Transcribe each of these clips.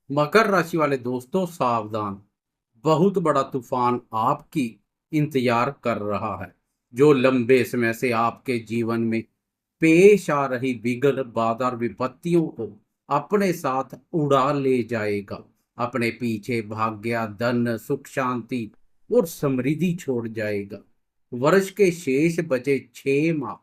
मकर राशि वाले दोस्तों सावधान। बहुत बड़ा तूफान आपकी इंतजार कर रहा है, जो लंबे समय से आपके जीवन में पेश आ रही विघ्न बाधा और विपत्तियों को अपने साथ उड़ा ले जाएगा। अपने पीछे भाग्य, धन, सुख, शांति और समृद्धि छोड़ जाएगा। वर्ष के शेष बचे 6 माह,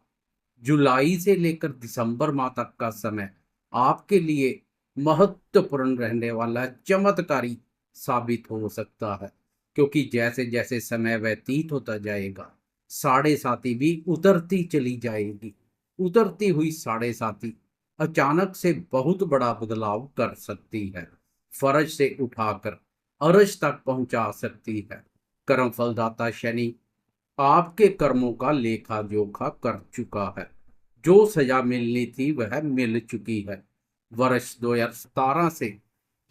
जुलाई से लेकर दिसंबर माह तक का समय आपके लिए महत्वपूर्ण रहने वाला चमत्कारी साबित हो सकता है, क्योंकि जैसे जैसे समय व्यतीत होता जाएगा, साढ़े साथी भी उतरती चली जाएगी। उतरती हुई साढ़े साथी अचानक से बहुत बड़ा बदलाव कर सकती है। फर्श से उठाकर अर्श तक पहुंचा सकती है। कर्म फलदाता शनि आपके कर्मों का लेखा जोखा कर चुका है। जो सजा मिलनी थी वह मिल चुकी है। वर्ष 2017 से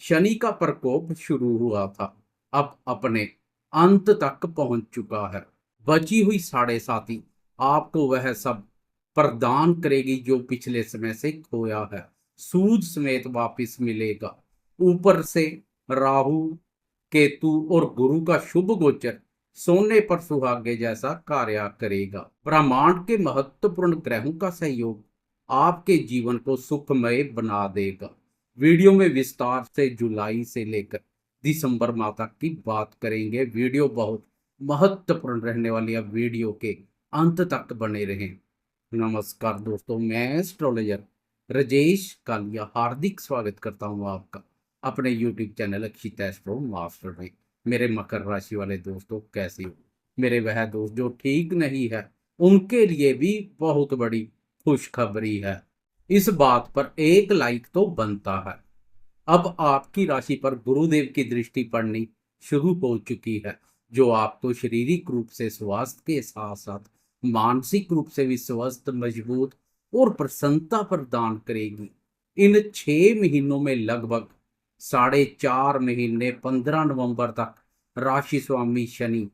शनि का प्रकोप शुरू हुआ था, अब अपने अंत तक पहुंच चुका है। बची हुई साढ़े साथी आपको वह सब प्रदान करेगी जो पिछले समय से खोया है। सूद समेत वापस मिलेगा। ऊपर से राहु, केतु और गुरु का शुभ गोचर सोने पर सुहागे जैसा कार्य करेगा। ब्रह्मांड के महत्वपूर्ण ग्रहों का सहयोग आपके जीवन को सुखमय बना देगा। वीडियो में विस्तार से जुलाई से लेकर दिसंबर माह तक की बात करेंगे। वीडियो बहुत महत्वपूर्ण रहने वाली है, वीडियो के अंत तक बने रहें। नमस्कार दोस्तों, मैं एस्ट्रोलॉजर राजेश कालिया हार्दिक स्वागत करता हूं आपका अपने यूट्यूब चैनल अक्षित एस्ट्रो मास्टर में। मेरे मकर राशि वाले दोस्तों, कैसे हो? मेरे वह दोस्त जो ठीक नहीं है, उनके लिए भी बहुत बड़ी खुशखबरी है। इस बात पर एक लाइक तो बनता है। अब आपकी राशि पर गुरुदेव की दृष्टि पड़नी शुरू हो चुकी है, जो आपको शारीरिक रूप से स्वास्थ्य के साथ साथ मानसिक रूप से भी स्वस्थ, मजबूत और प्रसन्नता प्रदान करेगी। इन 6 महीनों में लगभग 4.5 महीने 15 नवंबर तक राशि स्वामी शनि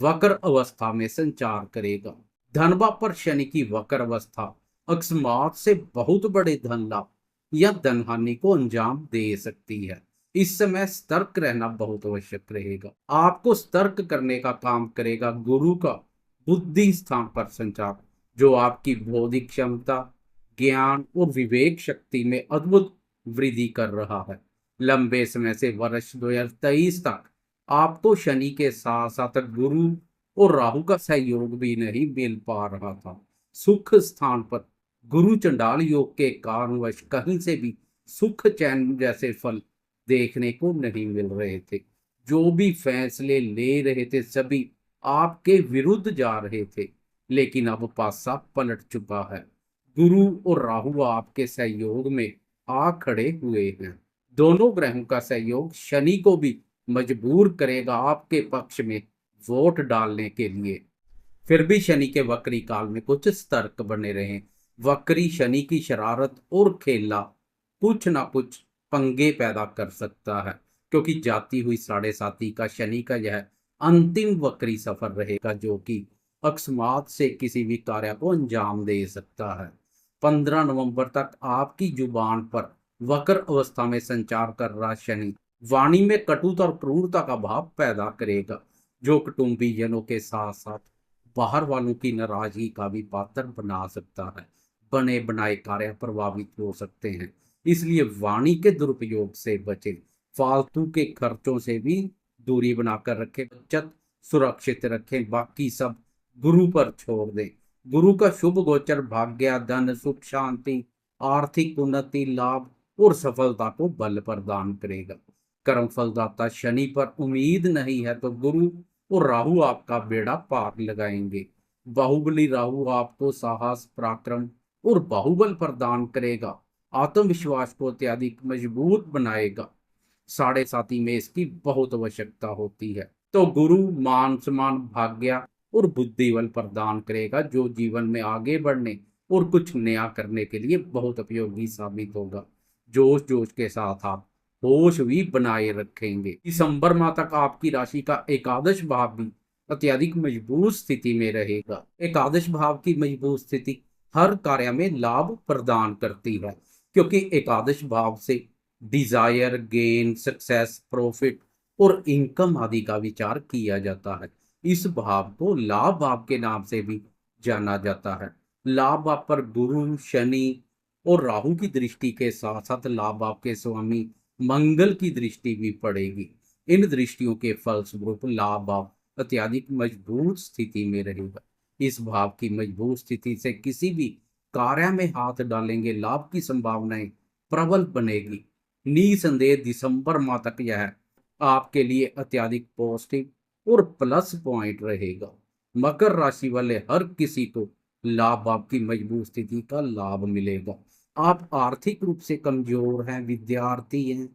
वक्र अवस्था में संचार करेगा। धनवा पर शनि की वक्र अवस्था अकस्मात से बहुत बड़े धन लाभ या धन हानि को अंजाम दे सकती है। इस समय सतर्क रहना बहुत आवश्यक रहेगा। आपको सतर्क करने का काम करेगा गुरु का बुद्धि स्थान पर संचार, जो आपकी बौद्धिक क्षमता, ज्ञान और विवेक शक्ति में अद्भुत वृद्धि कर रहा है। लंबे समय से वर्ष 2023 तक आपको शनि के साथ साथ गुरु और राहु का सहयोग भी नहीं मिल पा रहा था। सुख स्थान पर गुरु चंडाल योग के कारणवश कहीं से भी सुख चैन जैसे फल देखने को नहीं मिल रहे थे। जो भी फैसले ले रहे थे सभी आपके विरुद्ध जा रहे थे, लेकिन अब पासा पलट चुका है। गुरु और राहु आपके सहयोग में आ खड़े हुए हैं। दोनों ग्रहों का सहयोग शनि को भी मजबूर करेगा आपके पक्ष में वोट डालने के लिए। फिर भी शनि के वक्री काल में कुछ सतर्क बने रहें। वक्री शनि की शरारत और खेला कुछ ना कुछ पंगे पैदा कर सकता है, क्योंकि जाती हुई साढ़े साथी का शनि का यह अंतिम वक्री सफर रहेगा, जो कि अकस्मात से किसी भी कार्य को अंजाम दे सकता है। 15 नवंबर तक आपकी जुबान पर वक्र अवस्था में संचार कर रहा शनि वाणी में कटुता और क्रूरता का भाव पैदा करेगा, जो कुटुंबी जनों के साथ साथ बाहर वालों की नाराजगी का भी पात्र बना सकता है। बने बनाए कार्य प्रभावित हो सकते हैं, इसलिए वाणी के दुरुपयोग से बचें। फालतू के खर्चों से भी दूरी बनाकर रखें। बचत सुरक्षित रखें, बाकी सब गुरु पर छोड़ दें। गुरु का शुभ गोचर भाग्य, धन, सुख, शांति, आर्थिक उन्नति, लाभ और सफलता को बल प्रदान करेगा। कर्म फलदाता शनि पर उम्मीद नहीं है तो गुरु और राहु आपका बेड़ा पार लगाएंगे। बाहुबली राहु आपको साहस, पराक्रम और बाहुबल प्रदान करेगा। आत्मविश्वास को अत्यधिक मजबूत बनाएगा। साढ़े साथी में इसकी बहुत आवश्यकता होती है। तो गुरु मान सम्मान, भाग्य और बुद्धि बल प्रदान करेगा, जो जीवन में आगे बढ़ने और कुछ नया करने के लिए बहुत उपयोगी साबित होगा। जोश जोश के साथ आप होश भी बनाए रखेंगे। दिसंबर माह तक आपकी राशि का एकादश भाव भी अत्यधिक मजबूत स्थिति में रहेगा। एकादश भाव की मजबूत स्थिति हर कार्य में लाभ प्रदान करती है, क्योंकि एकादश भाव से डिजायर, गेन, सक्सेस, प्रॉफिट और इनकम आदि का विचार किया जाता है। इस भाव को लाभ भाव के नाम से भी जाना जाता है। लाभ भाव पर गुरु, शनि और राहु की दृष्टि के साथ साथ लाभ भाव के स्वामी मंगल की दृष्टि भी पड़ेगी। इन दृष्टियों के फलस्वरूप लाभ भाव अत्यधिक मजबूत स्थिति में रहेगा। इस भाव की मजबूत स्थिति से किसी भी कार्य में हाथ डालेंगे लाभ की संभावनाएं प्रबल बनेगी। निसंदेह दिसंबर माह तक यह आपके लिए अत्यधिक पॉजिटिव और प्लस पॉइंट रहेगा। मकर राशि वाले हर किसी को लाभ भाव की मजबूत स्थिति का लाभ मिलेगा। आप आर्थिक रूप से कमजोर हैं, विद्यार्थी हैं,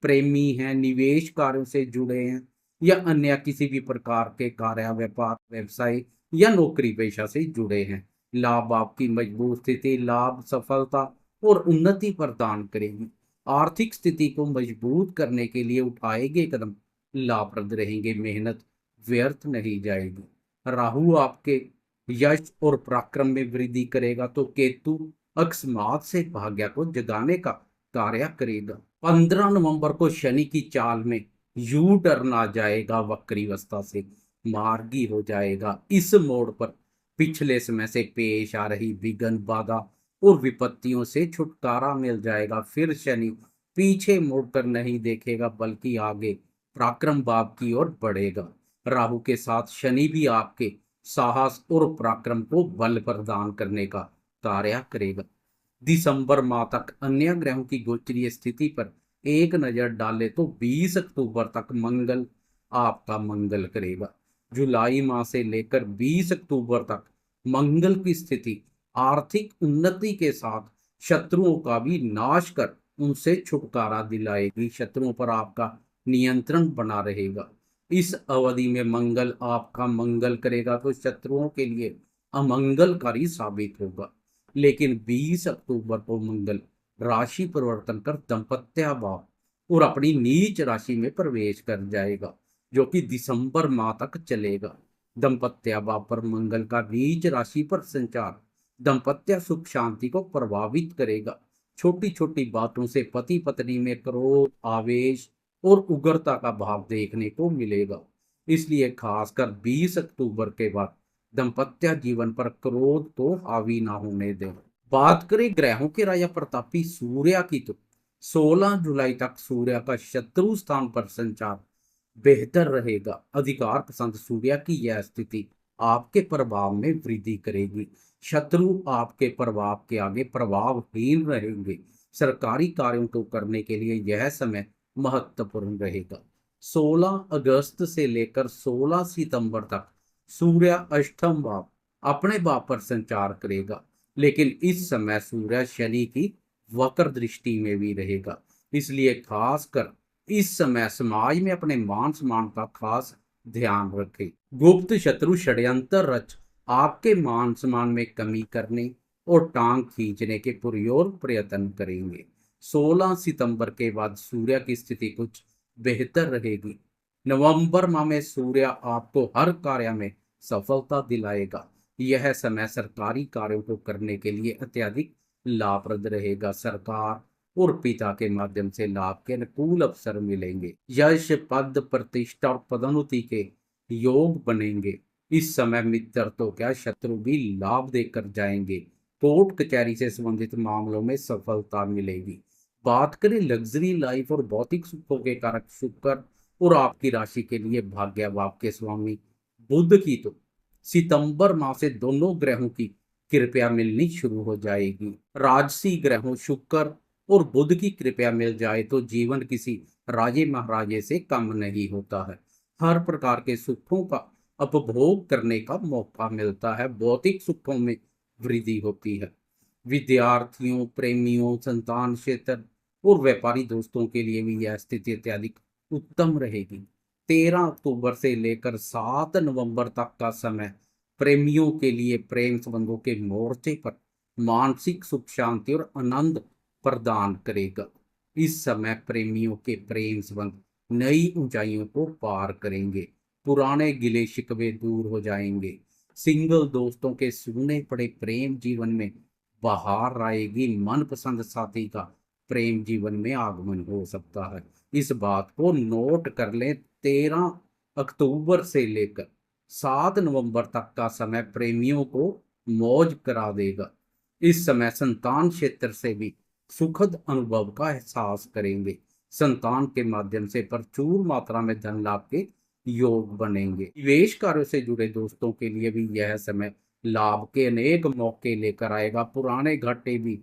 प्रेमी हैं, निवेश कार्यों से जुड़े हैं या अन्य किसी भी प्रकार के कार्य, व्यापार, व्यवसाय या नौकरी पेशा से जुड़े हैं, लाभ आपकी मजबूत स्थिति लाभ, सफलता और उन्नति प्रदान करेगी। आर्थिक स्थिति को मजबूत करने के लिए उठाए गए कदम लाभप्रद रहेंगे, मेहनत व्यर्थ नहीं जाएगी। राहु आपके यश और पराक्रम में वृद्धि करेगा तो केतु अकस्मात से भाग्य को जगाने का कार्य करेगा। 15 नवंबर को शनि की चाल में यू टर्न आ जाएगा, वक्री अवस्था से मार्गी हो जाएगा। इस मोड़ पर पिछले समय से पेश आ रही विघ्न, बाधा और विपत्तियों से छुटकारा मिल जाएगा। फिर शनि पीछे मुड़कर नहीं देखेगा बल्कि आगे पराक्रम भाव की ओर बढ़ेगा। राहु के साथ शनि भी आपके साहस और पराक्रम को बल प्रदान करने का कार्य करेगा। दिसंबर माह तक अन्य ग्रहों की गोचरीय स्थिति पर एक नजर डाले तो 20 अक्टूबर तक मंगल आपका मंगल करेगा। जुलाई माह से लेकर 20 अक्टूबर तक मंगल की स्थिति आर्थिक उन्नति के साथ शत्रुओं का भी नाश कर उनसे छुटकारा दिलाएगी। शत्रुओं पर आपका नियंत्रण बना रहेगा। इस अवधि में मंगल आपका मंगल करेगा तो शत्रुओं के लिए अमंगलकारी साबित होगा। लेकिन 20 अक्टूबर को मंगल राशि परिवर्तन कर दंपत्य भाव और अपनी नीच राशि में प्रवेश कर जाएगा, जो कि दिसंबर माह तक चलेगा। दंपत्य भाव पर मंगल का नीच राशि पर संचार दंपत्य सुख शांति को प्रभावित करेगा। छोटी छोटी बातों से पति पत्नी में क्रोध, आवेश और उग्रता का भाव देखने को मिलेगा। इसलिए खासकर 20 अक्टूबर के बाद दंपत्य जीवन पर क्रोध को हावी ना होने दें। बात करें ग्रहों के राजा प्रतापी सूर्य की तो 16 जुलाई तक सूर्य का शत्रु स्थान पर संचार बेहतर रहेगा। अधिकार पसंद सूर्य की यह स्थिति आपके प्रभाव में वृद्धि करेगी। शत्रु आपके प्रभाव के आगे प्रभावहीन रहेंगे। सरकारी कार्यों को करने के लिए यह समय महत्वपूर्ण रहेगा। 16 अगस्त से लेकर 16 सितंबर तक सूर्य अष्टम भाव अपने भाव पर संचार करेगा, लेकिन इस समय सूर्य शनि की वक्र दृष्टि में भी रहेगा। इसलिए खासकर इस समय समाज में अपने मान सम्मान का खास ध्यान रखें। गुप्त शत्रु षड्यंत्र रच आपके मान सम्मान में कमी करने और टांग खींचने के पुरजोर प्रयत्न करेंगे। 16 सितंबर के बाद सूर्य की स्थिति कुछ बेहतर रहेगी। नवंबर माह में सूर्य आपको हर कार्य में सफलता दिलाएगा। यह समय सरकारी कार्यों को करने के लिए अत्यधिक लाभप्रद रहेगा। सरकार और पिता के माध्यम से लाभ के अनुकूल अवसर मिलेंगे। यश, पद, प्रतिष्ठा और पदोन्नति के योग बनेंगे। इस समय मित्र तो क्या शत्रु भी लाभ देकर जाएंगे। कोर्ट कचहरी से संबंधित मामलों में सफलता मिलेगी। बात करें लग्जरी लाइफ और भौतिक सुखों के कारक शुक्र और आपकी राशि के लिए भाग्य भाव के स्वामी बुध की तो सितंबर माह से दोनों ग्रहों की कृपया मिलनी शुरू हो जाएगी। राजसी ग्रहों शुक्र और बुध की कृपया मिल जाए तो जीवन किसी राजे महाराजे से कम नहीं होता है। हर प्रकार के सुखों का उपभोग करने का मौका मिलता है। भौतिक सुखों में वृद्धि होती है। विद्यार्थियों, प्रेमियों, संतान क्षेत्र और व्यापारी दोस्तों के लिए भी यह स्थिति अत्यधिक उत्तम रहेगी। 13 अक्टूबर से लेकर 7 नवंबर तक का समय प्रेमियों के लिए प्रेम संबंधों के मोर्चे पर मानसिक सुख शांति और आनंद प्रदान करेगा। इस समय प्रेमियों के प्रेम संबंध नई ऊंचाइयों को पार करेंगे। पुराने गिले शिकवे दूर हो जाएंगे। सिंगल दोस्तों के सूने पड़े प्रेम जीवन में बहार आएगी। मनपसंद साथी का प्रेम जीवन में आगमन हो सकता है। इस बात को नोट कर लें। 13 अक्टूबर से लेकर 7 नवंबर तक का समय प्रेमियों को मौज करा देगा। इस समय संतान क्षेत्र से भी सुखद अनुभव का एहसास करेंगे। संतान के माध्यम से प्रचुर मात्रा में धन लाभ के योग बनेंगे। निवेश कार्यों से जुड़े दोस्तों के लिए भी यह समय लाभ के अनेक मौके लेकर आएगा। पुराने घाटे भी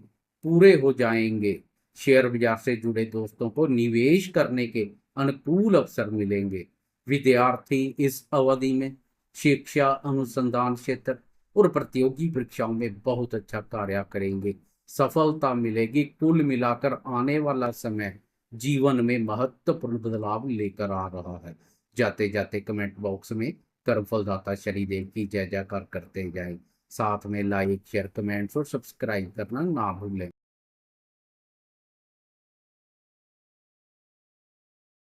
पूरे हो जाएंगे। शेयर बाजार से जुड़े दोस्तों को निवेश करने के अनुकूल अवसर मिलेंगे। विद्यार्थी इस अवधि में शिक्षा अनुसंधान क्षेत्र और प्रतियोगी परीक्षाओं में बहुत अच्छा कार्य करेंगे। सफलता मिलेगी। कुल मिलाकर आने वाला समय जीवन में महत्वपूर्ण बदलाव लेकर आ रहा है। जाते जाते कमेंट बॉक्स में कर्मफलदाता शनिदेव की जय जयकार करते जाएं। साथ में लाइक शेयर कमेंट्स और सब्सक्राइब करना ना भूलें।